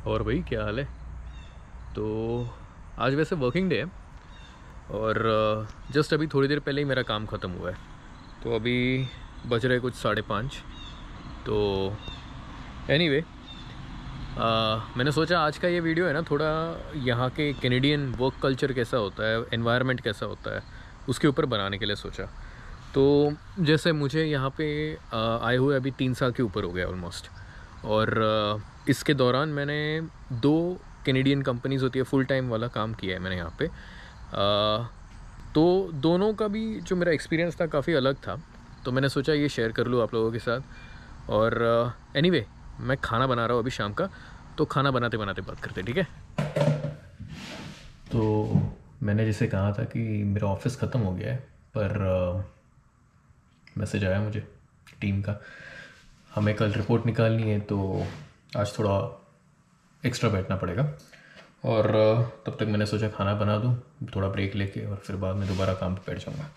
और भाई क्या हाल है? तो आज वैसे वर्किंग डे है और जस्ट अभी थोड़ी देर पहले ही मेरा काम ख़त्म हुआ है। तो अभी बज रहे कुछ 5:30। तो एनीवे, मैंने सोचा आज का ये वीडियो है ना, थोड़ा यहाँ के कैनेडियन वर्क कल्चर कैसा होता है, एनवायरनमेंट कैसा होता है, उसके ऊपर बनाने के लिए सोचा। तो जैसे मुझे यहाँ पे आए हुए अभी 3 साल के ऊपर हो गया ऑलमोस्ट। और इसके दौरान मैंने 2 कैनेडियन कंपनीज़ होती है फुल टाइम वाला काम किया है मैंने यहाँ पे। तो दोनों का भी जो मेरा एक्सपीरियंस था काफ़ी अलग था। तो मैंने सोचा ये शेयर कर लूँ आप लोगों के साथ। और एनीवे, मैं खाना बना रहा हूँ अभी शाम का, तो खाना बनाते बनाते बात करते, ठीक है? तो मैंने जैसे कहा था कि मेरा ऑफिस ख़त्म हो गया है, पर मैसेज आया मुझे टीम का, हमें कल रिपोर्ट निकालनी है, तो आज थोड़ा एक्स्ट्रा बैठना पड़ेगा। और तब तक मैंने सोचा खाना बना दूँ थोड़ा ब्रेक लेके, और फिर बाद में दोबारा काम पे बैठ जाऊँगा।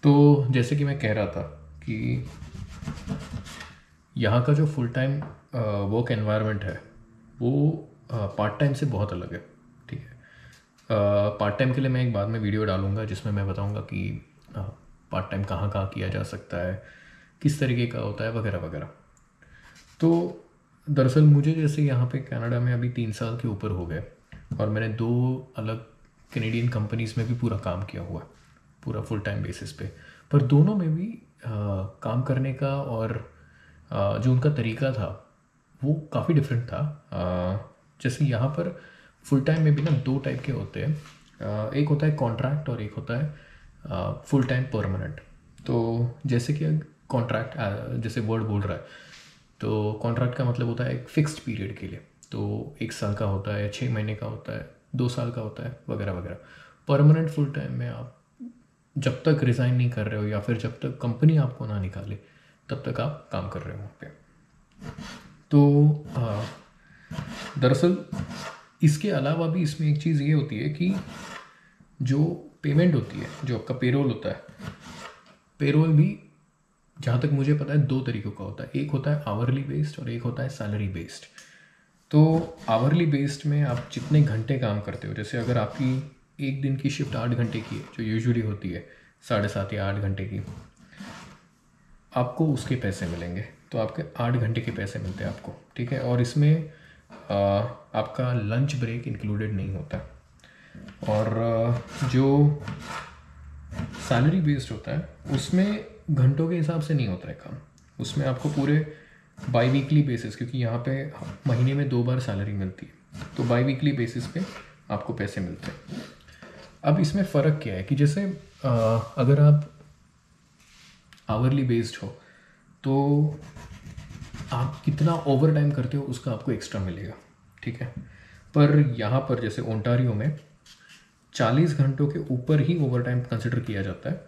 तो जैसे कि मैं कह रहा था कि यहाँ का जो फुल टाइम वर्क एनवायरनमेंट है वो पार्ट टाइम से बहुत अलग है, ठीक है? पार्ट टाइम के लिए मैं एक बाद में वीडियो डालूँगा जिसमें मैं बताऊँगा कि पार्ट टाइम कहाँ कहाँ किया जा सकता है, किस तरीके का होता है, वगैरह वगैरह। तो दरअसल मुझे जैसे यहाँ पे कनाडा में अभी 3 साल के ऊपर हो गए, और मैंने 2 अलग कैनेडियन कंपनीज़ में भी पूरा काम किया हुआ, पूरा फुल टाइम बेसिस पे। पर दोनों में भी काम करने का और जो उनका तरीका था वो काफ़ी डिफरेंट था। जैसे यहाँ पर फुल टाइम में भी ना 2 टाइप के होते हैं। एक होता है कॉन्ट्रैक्ट और एक होता है फुल टाइम परमानेंट। तो जैसे कि कॉन्ट्रैक्ट जैसे वर्ड बोल रहा है, तो कॉन्ट्रैक्ट का मतलब होता है एक फिक्स्ड पीरियड के लिए। तो 1 साल का होता है, 6 महीने का होता है, 2 साल का होता है, वगैरह वगैरह। परमानेंट फुल टाइम में आप जब तक रिज़ाइन नहीं कर रहे हो या फिर जब तक कंपनी आपको ना निकाले तब तक आप काम कर रहे हो वहाँ पे। तो दरअसल इसके अलावा भी इसमें एक चीज़ ये होती है कि जो पेमेंट होती है, जो आपका पेरोल होता है, पेरोल भी जहाँ तक मुझे पता है 2 तरीक़ों का होता है। एक होता है आवरली बेस्ड और एक होता है सैलरी बेस्ड। तो आवरली बेस्ड में आप जितने घंटे काम करते हो, जैसे अगर आपकी एक दिन की शिफ्ट 8 घंटे की है, जो यूजुअली होती है 7.5 या 8 घंटे की, आपको उसके पैसे मिलेंगे। तो आपके 8 घंटे के पैसे मिलते हैं आपको, ठीक है? और इसमें आपका लंच ब्रेक इंक्लूडेड नहीं होता। और जो सैलरी बेस्ड होता है उसमें घंटों के हिसाब से नहीं होता है काम। उसमें आपको पूरे बाई वीकली बेसिस, क्योंकि यहाँ पे महीने में 2 बार सैलरी मिलती है, तो बाई वीकली बेसिस पे आपको पैसे मिलते हैं। अब इसमें फ़र्क क्या है कि जैसे अगर आप आवरली बेस्ड हो तो आप कितना ओवर टाइम करते हो उसका आपको एक्स्ट्रा मिलेगा, ठीक है? पर यहाँ पर जैसे ओंटारियो में 40 घंटों के ऊपर ही ओवर टाइम कंसिडर किया जाता है,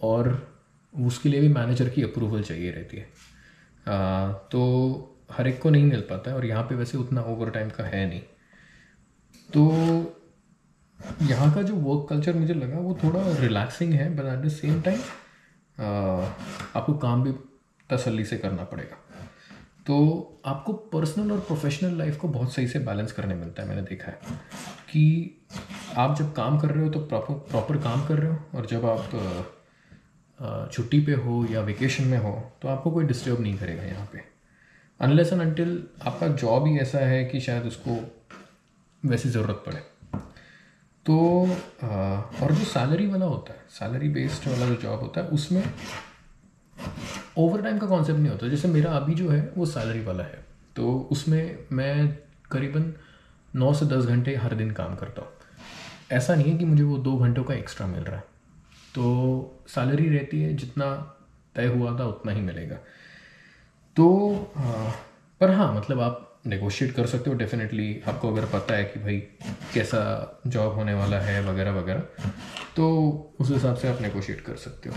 और उसके लिए भी मैनेजर की अप्रूवल चाहिए रहती है। तो हर एक को नहीं मिल पाता है, और यहाँ पे वैसे उतना ओवर टाइम का है नहीं। तो यहाँ का जो वर्क कल्चर मुझे लगा वो थोड़ा रिलैक्सिंग है, but at the same time आपको काम भी तसल्ली से करना पड़ेगा। तो आपको पर्सनल और प्रोफेशनल लाइफ को बहुत सही से बैलेंस करने मिलता है। मैंने देखा है कि आप जब काम कर रहे हो तो प्रॉपर काम कर रहे हो, और जब आप छुट्टी पे हो या वेकेशन में हो तो आपको कोई डिस्टर्ब नहीं करेगा यहाँ पे, अनलेस एंड अनटिल आपका जॉब ही ऐसा है कि शायद उसको वैसी ज़रूरत पड़े। तो और जो सैलरी वाला होता है, सैलरी बेस्ड वाला जो जॉब होता है, उसमें ओवर टाइम का कॉन्सेप्ट नहीं होता। जैसे मेरा अभी जो है वो सैलरी वाला है, तो उसमें मैं करीबन 9 से 10 घंटे हर दिन काम करता हूँ। ऐसा नहीं है कि मुझे वो 2 घंटों का एक्स्ट्रा मिल रहा है। तो सैलरी रहती है, जितना तय हुआ था उतना ही मिलेगा। तो पर हाँ, मतलब आप नेगोशिएट कर सकते हो डेफिनेटली, आपको अगर पता है कि भाई कैसा जॉब होने वाला है वगैरह वगैरह, तो उस हिसाब से आप नेगोशिएट कर सकते हो।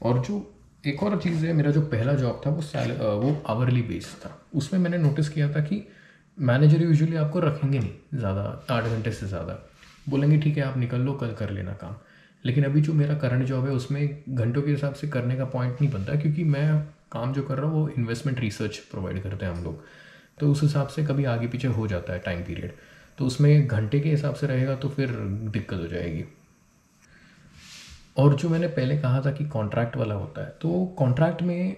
और जो एक और चीज़ है, मेरा जो पहला जॉब था वो आवरली बेस्ड था। उसमें मैंने नोटिस किया था कि मैनेजर यूजुअली आपको रखेंगे नहीं ज़्यादा, 8 घंटे से ज़्यादा, बोलेंगे ठीक है आप निकल लो, कल कर लेना काम। लेकिन अभी जो मेरा करंट जॉब है उसमें घंटों के हिसाब से करने का पॉइंट नहीं बनता, क्योंकि मैं काम जो कर रहा हूँ वो इन्वेस्टमेंट रिसर्च प्रोवाइड करते हैं हम लोग। तो उस हिसाब से कभी आगे पीछे हो जाता है टाइम पीरियड। तो उसमें घंटे के हिसाब से रहेगा तो फिर दिक्कत हो जाएगी। और जो मैंने पहले कहा था कि कॉन्ट्रैक्ट वाला होता है, तो कॉन्ट्रैक्ट में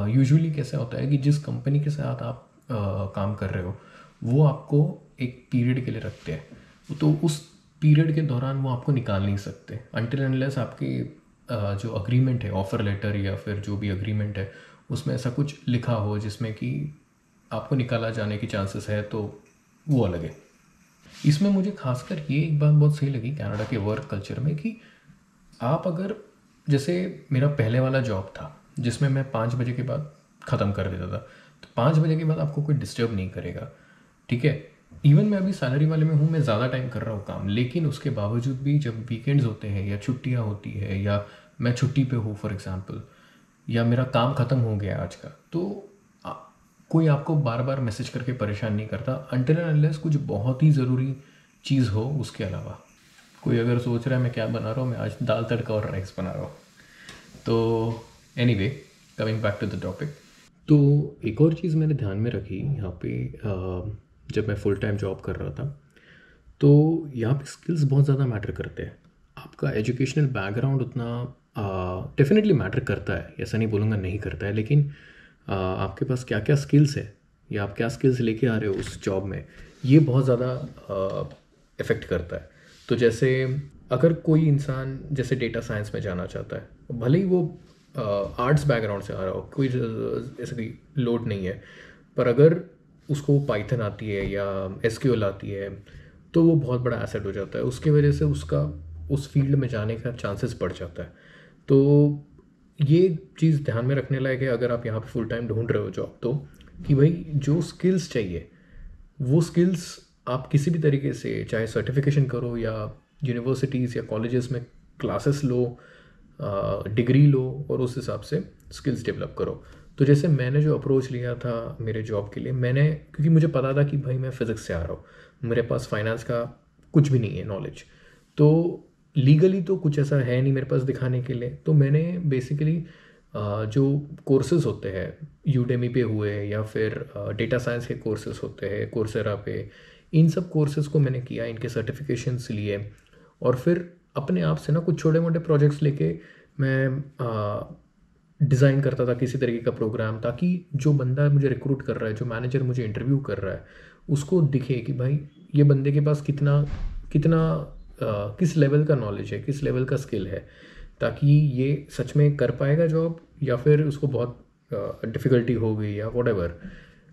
यूजुअली कैसा होता है कि जिस कंपनी के साथ आप काम कर रहे हो वो आपको एक पीरियड के लिए रखते हैं। तो उस पीरियड के दौरान वो आपको निकाल नहीं सकते अनटिल अनलेस आपके जो अग्रीमेंट है, ऑफ़र लेटर या फिर जो भी अग्रीमेंट है, उसमें ऐसा कुछ लिखा हो जिसमें कि आपको निकाला जाने की चांसेस है, तो वो अलग है। इसमें मुझे खासकर ये एक बात बहुत सही लगी कनाडा के वर्क कल्चर में कि आप अगर, जैसे मेरा पहले वाला जॉब था जिसमें मैं 5 बजे के बाद ख़त्म कर देता था, तो 5 बजे के बाद आपको कोई डिस्टर्ब नहीं करेगा, ठीक है। इवन मैं अभी सैलरी वाले में हूँ, मैं ज़्यादा टाइम कर रहा हूँ काम, लेकिन उसके बावजूद भी जब वीकेंड्स होते हैं या छुट्टियाँ होती है या मैं छुट्टी पे हूँ फॉर एग्ज़ाम्पल, या मेरा काम ख़त्म हो गया आज का, तो कोई आपको बार बार मैसेज करके परेशान नहीं करता अनटिल एंड अनलेस कुछ बहुत ही ज़रूरी चीज़ हो। उसके अलावा कोई अगर सोच रहा है मैं क्या बना रहा हूँ, मैं आज दाल तड़का और राइस बना रहा हूँ। तो anyway, coming back to the topic, तो एक और चीज़ मैंने ध्यान में रखी यहाँ पे जब मैं फुल टाइम जॉब कर रहा था, तो यहाँ पे स्किल्स बहुत ज़्यादा मैटर करते हैं। आपका एजुकेशनल बैकग्राउंड उतना डेफिनेटली मैटर करता है, ऐसा नहीं बोलूँगा नहीं करता है, लेकिन आपके पास क्या क्या स्किल्स है या आप क्या स्किल्स लेके आ रहे हो उस जॉब में, ये बहुत ज़्यादा इफ़ेक्ट करता है। तो जैसे अगर कोई इंसान जैसे डेटा साइंस में जाना चाहता है, भले ही वो आर्ट्स बैकग्राउंड से आ रहा हो, कोई ऐसा कोई लोड नहीं है, पर अगर उसको पाइथन आती है या एसक्यूएल आती है तो वो बहुत बड़ा एसेट हो जाता है, उसकी वजह से उसका उस फील्ड में जाने का चांसेस बढ़ जाता है। तो ये चीज़ ध्यान में रखने लायक है अगर आप यहाँ पे फुल टाइम ढूंढ रहे हो जॉब, तो कि भाई जो स्किल्स चाहिए वो स्किल्स आप किसी भी तरीके से, चाहे सर्टिफिकेशन करो या यूनिवर्सिटीज़ या कॉलेजेस में क्लासेस लो, डिग्री लो और उस हिसाब से स्किल्स डेवलप करो। तो जैसे मैंने जो अप्रोच लिया था मेरे जॉब के लिए, मैंने, क्योंकि मुझे पता था कि भाई मैं फ़िज़िक्स से आ रहा हूँ, मेरे पास फाइनेंस का कुछ भी नहीं है नॉलेज, तो लीगली तो कुछ ऐसा है नहीं मेरे पास दिखाने के लिए। तो मैंने बेसिकली जो कोर्सेज़ होते हैं यूडेमी पे हुए या फिर डेटा साइंस के कोर्सेज़ होते हैं कोर्सेरा पे, इन सब कोर्सेज़ को मैंने किया, इनके सर्टिफिकेशंस लिए, और फिर अपने आप से ना कुछ छोटे मोटे प्रोजेक्ट्स लेके मैं डिज़ाइन करता था किसी तरीके का प्रोग्राम, ताकि जो बंदा मुझे रिक्रूट कर रहा है, जो मैनेजर मुझे इंटरव्यू कर रहा है, उसको दिखे कि भाई ये बंदे के पास कितना कितना किस लेवल का नॉलेज है, किस लेवल का स्किल है, ताकि ये सच में कर पाएगा जॉब या फिर उसको बहुत डिफ़िकल्टी हो गई या वॉटेवर।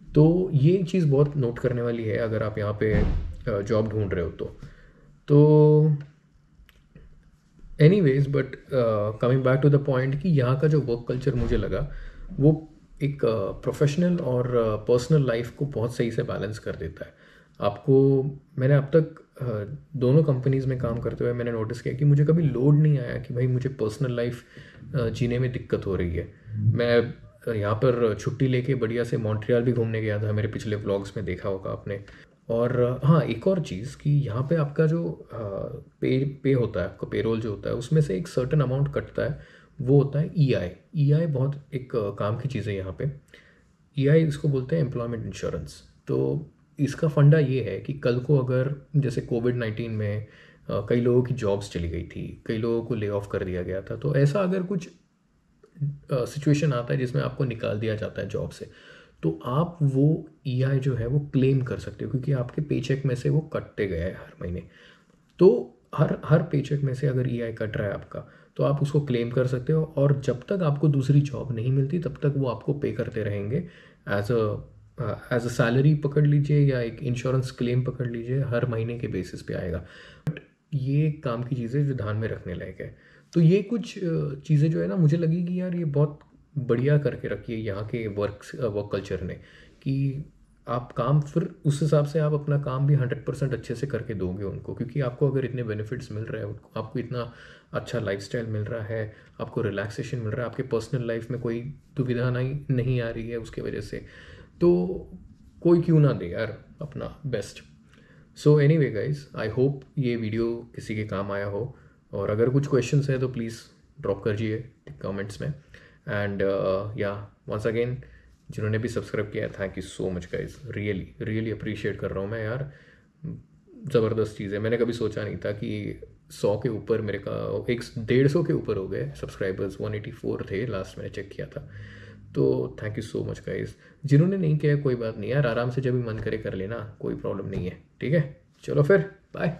तो ये एक चीज़ बहुत नोट करने वाली है अगर आप यहाँ पे जॉब ढूंढ रहे हो तो anyways, but coming back to the point कि यहाँ का जो वर्क कल्चर मुझे लगा वो एक प्रोफेशनल और पर्सनल लाइफ को बहुत सही से बैलेंस कर देता है आपको। मैंने अब तक दोनों कंपनीज़ में काम करते हुए मैंने नोटिस किया कि मुझे कभी लोड नहीं आया कि भाई मुझे पर्सनल लाइफ जीने में दिक्कत हो रही है। मैं यहाँ पर छुट्टी लेके बढ़िया से मॉन्ट्रियल भी घूमने गया था, मेरे पिछले व्लॉग्स में देखा होगा आपने। और हाँ, एक और चीज़ कि यहाँ पे आपका जो पे होता है, आपका पेरोल जो होता है, उसमें से एक सर्टेन अमाउंट कटता है, वो होता है ईआई। ईआई बहुत एक काम की चीज़ है यहाँ पे। ईआई इसको बोलते हैं एम्प्लॉयमेंट इंश्योरेंस। तो इसका फंडा ये है कि कल को अगर जैसे कोविड-19 में कई लोगों की जॉब्स चली गई थी, कई लोगों को ले ऑफ कर दिया गया था, तो ऐसा अगर कुछ सिचुएशन आता है जिसमें आपको निकाल दिया जाता है जॉब से, तो आप वो ईआई जो है वो क्लेम कर सकते हो, क्योंकि आपके पेचेक में से वो कटते गए हैं हर महीने। तो हर पेचेक में से अगर ईआई कट रहा है आपका, तो आप उसको क्लेम कर सकते हो, और जब तक आपको दूसरी जॉब नहीं मिलती तब तक वो आपको पे करते रहेंगे एज अ सैलरी पकड़ लीजिए या एक इंश्योरेंस क्लेम पकड़ लीजिए, हर महीने के बेसिस पे आएगा। बट ये काम की चीज़ें जो ध्यान में रखने लायक है। तो ये कुछ चीज़ें जो है ना, मुझे लगी कि यार ये बहुत बढ़िया करके रखी है यहाँ के वर्क कल्चर ने, कि आप काम फिर उस हिसाब से आप अपना काम भी 100% अच्छे से करके दोगे उनको, क्योंकि आपको अगर इतने बेनिफिट्स मिल रहे हैं, आपको इतना अच्छा लाइफस्टाइल मिल रहा है, आपको रिलैक्सेशन मिल रहा है, आपके पर्सनल लाइफ में कोई दुविधा नहीं आ रही है उसके वजह से, तो कोई क्यों ना दे यार अपना best. So anyway guys, I hope ये वीडियो किसी के काम आया हो, और अगर कुछ क्वेश्चंस है तो प्लीज़ ड्रॉप करिए कमेंट्स में। एंड या वंस अगेन, जिन्होंने भी सब्सक्राइब किया है, thank you so much guys, really really appreciate कर रहा हूँ मैं यार। ज़बरदस्त चीज़ है, मैंने कभी सोचा नहीं था कि 100 के ऊपर मेरे का 150 के ऊपर हो गए सब्सक्राइबर्स। 184 थे लास्ट मैंने चेक किया था। तो thank you so much guys. जिन्होंने नहीं किया कोई बात नहीं यार, आराम से जब भी मन करे कर लेना, कोई प्रॉब्लम नहीं है, ठीक है। चलो फिर बाय।